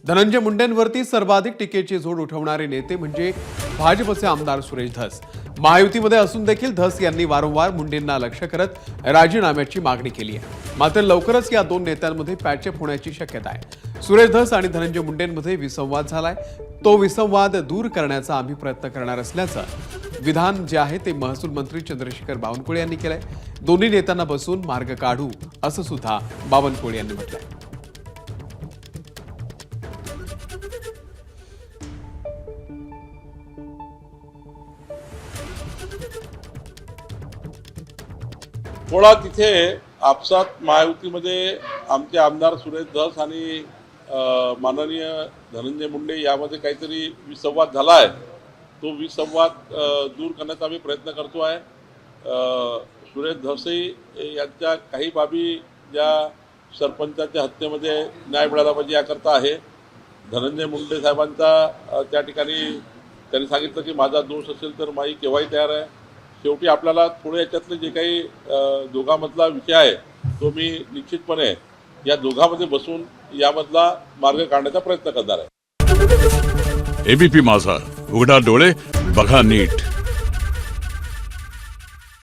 धनंजय मुंडेंवरती सर्वाधिक टीकेची झोड उठवणारे नेते म्हणजे भाजपचे आमदार सुरेश धस। महायुतीमध्ये असून देखील धस यांनी वारंवार मुंडेंना लक्ष्य करत राजीनाम्याची मागणी केली आहे। मात्र लवकरच या दोन नेत्यांमध्ये पॅचअप होण्याची शक्यता आहे। सुरेश धस आणि धनंजय मुंडेंमध्ये विसंवाद झालाय, तो विसंवाद दूर करण्याचा आम्ही प्रयत्न करणार असल्याचं विधान जे आहे ते महसूल मंत्री चंद्रशेखर बावनकुळे यांनी केलंय। दोन्ही नेत्यांना बसून मार्ग काढू असं सुद्धा बावनकुळे यांनी म्हटलंय। मुळात तिथे आपसात महायुतीमध्ये आमचे आमदार सुरेश धस आणि माननीय धनंजय मुंडे यामध्ये काहीतरी विसंवाद झाला आहे। तो विसंवाद दूर करण्याचा आम्ही प्रयत्न करतो आहे। सुरेश धसही यांच्या काही बाबी ज्या सरपंचाच्या हत्येमध्ये न्याय मिळाला पाहिजे याकरता आहे। धनंजय मुंडे साहेबांचा त्या ठिकाणी त्यांनी सांगितलं की माझा दोष असेल तर माई केव्हाही तयार आहे। शेवटी आपल्याला थोडे याच्यातले जे काही दोघांमधला विषय आहे तो मी निश्चितपणे या दोघांमध्ये बसून यामधला मार्ग काढण्याचा प्रयत्न करणार आहे। एबीपी माझा, उघडा डोळे बघा नीट।